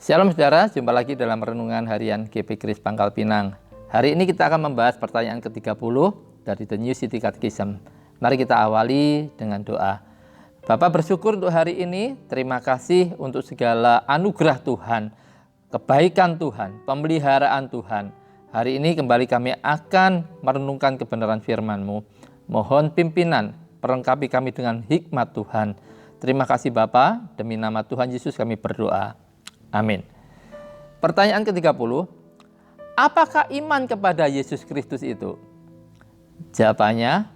Shalom saudara, jumpa lagi dalam Renungan Harian GP Grace Pangkal Pinang. Hari ini kita akan membahas pertanyaan ke-30 dari The New City Catechism. Mari kita awali dengan doa. Bapa, bersyukur untuk hari ini, terima kasih untuk segala anugerah Tuhan, kebaikan Tuhan, pemeliharaan Tuhan. Hari ini kembali kami akan merenungkan kebenaran firman-Mu. Mohon pimpinan, perlengkapi kami dengan hikmat Tuhan. Terima kasih Bapa, demi nama Tuhan Yesus kami berdoa. Amin. Pertanyaan ke-30, apakah iman kepada Yesus Kristus itu? Jawabannya,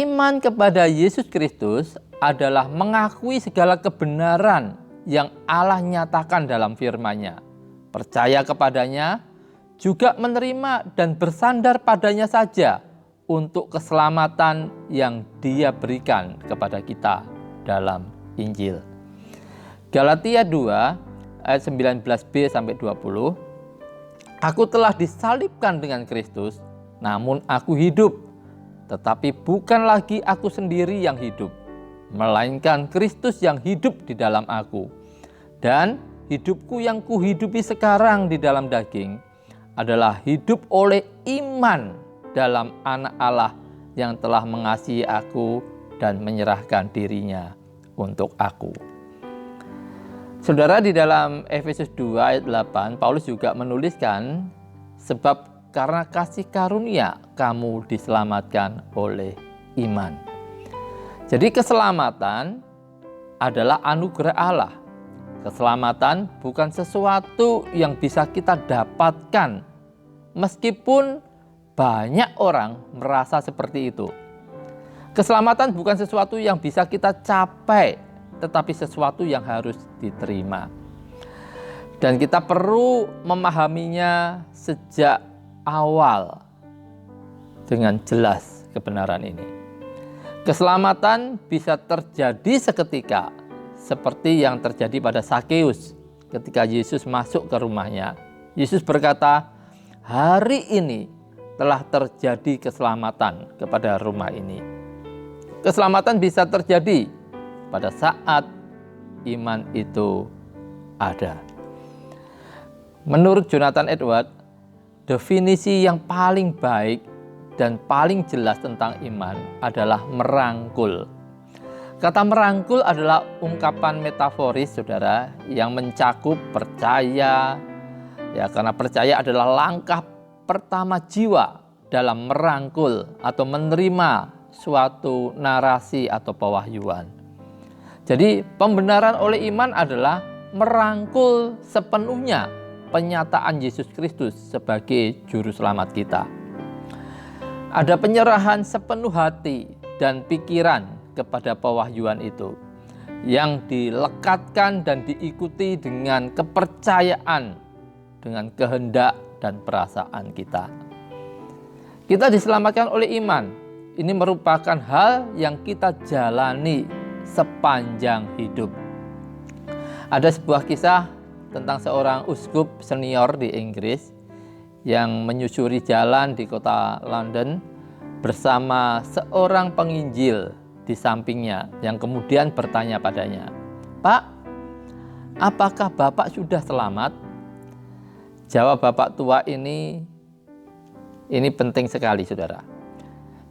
iman kepada Yesus Kristus adalah mengakui segala kebenaran yang Allah nyatakan dalam firman-Nya. Percaya kepadanya, juga menerima dan bersandar padanya saja untuk keselamatan yang Dia berikan kepada kita dalam Injil. Galatia 2 ayat 19b sampai 20. Aku telah disalibkan dengan Kristus, namun aku hidup, tetapi bukan lagi aku sendiri yang hidup, melainkan Kristus yang hidup di dalam aku. Dan hidupku yang kuhidupi sekarang di dalam daging adalah hidup oleh iman dalam Anak Allah yang telah mengasihi aku dan menyerahkan dirinya untuk aku. Saudara, di dalam Efesus 2 ayat 8, Paulus juga menuliskan, sebab karena kasih karunia kamu diselamatkan oleh iman. Jadi keselamatan adalah anugerah Allah. Keselamatan bukan sesuatu yang bisa kita dapatkan, meskipun banyak orang merasa seperti itu. Keselamatan bukan sesuatu yang bisa kita capai, tetapi sesuatu yang harus diterima. Dan kita perlu memahaminya sejak awal dengan jelas kebenaran ini. Keselamatan bisa terjadi seketika, seperti yang terjadi pada Sakeus ketika Yesus masuk ke rumahnya. Yesus berkata, hari ini telah terjadi keselamatan kepada rumah ini. Keselamatan bisa terjadi pada saat iman itu ada. Menurut Jonathan Edwards, definisi yang paling baik dan paling jelas tentang iman adalah merangkul. Kata merangkul adalah ungkapan metaforis, saudara, yang mencakup percaya. Ya, karena percaya adalah langkah pertama jiwa dalam merangkul atau menerima suatu narasi atau pewahyuan. Jadi pembenaran oleh iman adalah merangkul sepenuhnya penyataan Yesus Kristus sebagai juru selamat kita. Ada penyerahan sepenuh hati dan pikiran kepada pewahyuan itu yang dilekatkan dan diikuti dengan kepercayaan, dengan kehendak dan perasaan kita. Kita diselamatkan oleh iman. Ini merupakan hal yang kita jalani sepanjang hidup. Ada sebuah kisah tentang seorang uskup senior di Inggris yang menyusuri jalan di kota London bersama seorang penginjil di sampingnya yang kemudian bertanya padanya, "Pak, apakah Bapak sudah selamat?" Jawab bapak tua ini penting sekali, saudara.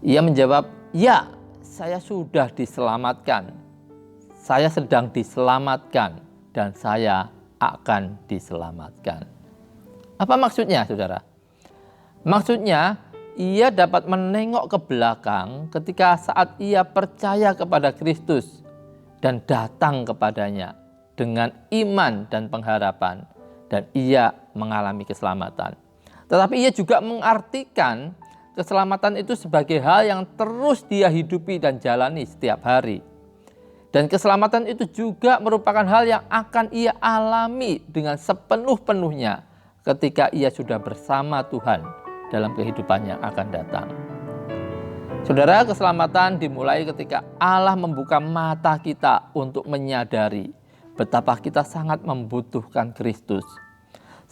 Ia menjawab, "Ya, saya sudah diselamatkan. Saya sedang diselamatkan dan saya akan diselamatkan." Apa maksudnya, saudara? Maksudnya, ia dapat menengok ke belakang ketika saat ia percaya kepada Kristus dan datang kepadanya dengan iman dan pengharapan, dan ia mengalami keselamatan. Tetapi ia juga mengartikan keselamatan itu sebagai hal yang terus dia hidupi dan jalani setiap hari. Dan keselamatan itu juga merupakan hal yang akan ia alami dengan sepenuh-penuhnya ketika ia sudah bersama Tuhan dalam kehidupan yang akan datang. Saudara, keselamatan dimulai ketika Allah membuka mata kita untuk menyadari betapa kita sangat membutuhkan Kristus.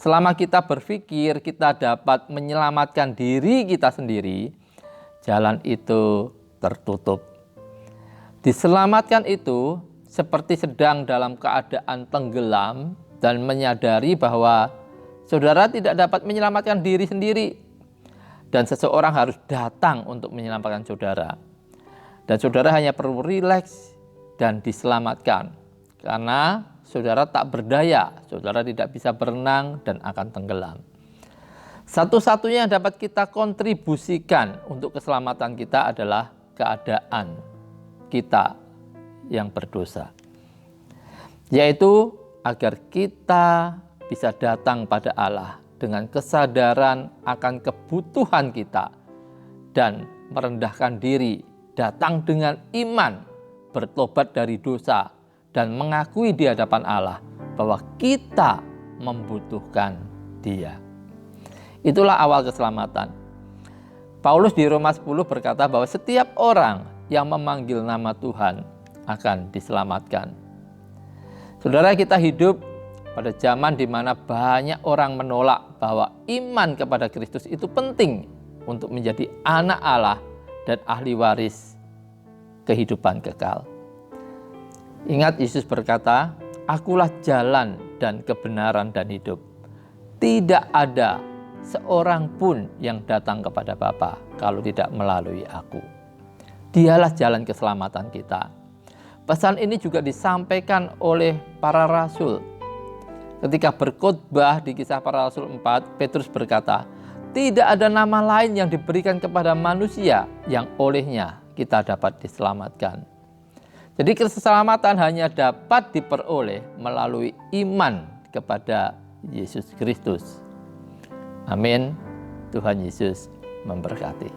Selama kita berpikir kita dapat menyelamatkan diri kita sendiri, jalan itu tertutup. Diselamatkan itu seperti sedang dalam keadaan tenggelam dan menyadari bahwa saudara tidak dapat menyelamatkan diri sendiri dan seseorang harus datang untuk menyelamatkan saudara. Dan saudara hanya perlu rileks dan diselamatkan karena saudara tak berdaya, saudara tidak bisa berenang dan akan tenggelam. Satu-satunya yang dapat kita kontribusikan untuk keselamatan kita adalah keadaan kita yang berdosa, yaitu agar kita bisa datang pada Allah dengan kesadaran akan kebutuhan kita dan merendahkan diri, datang dengan iman, bertobat dari dosa, dan mengakui di hadapan Allah bahwa kita membutuhkan Dia. Itulah awal keselamatan. Paulus di Roma 10 berkata bahwa setiap orang yang memanggil nama Tuhan akan diselamatkan. Saudara, kita hidup pada zaman di mana banyak orang menolak bahwa iman kepada Kristus itu penting untuk menjadi anak Allah dan ahli waris kehidupan kekal. Ingat, Yesus berkata, "Akulah jalan dan kebenaran dan hidup. Tidak ada seorang pun yang datang kepada Bapa kalau tidak melalui aku." Dialah jalan keselamatan kita. Pesan ini juga disampaikan oleh para rasul. Ketika berkhotbah di Kisah Para Rasul 4, Petrus berkata, "Tidak ada nama lain yang diberikan kepada manusia yang olehnya kita dapat diselamatkan." Jadi keselamatan hanya dapat diperoleh melalui iman kepada Yesus Kristus. Amin. Tuhan Yesus memberkati.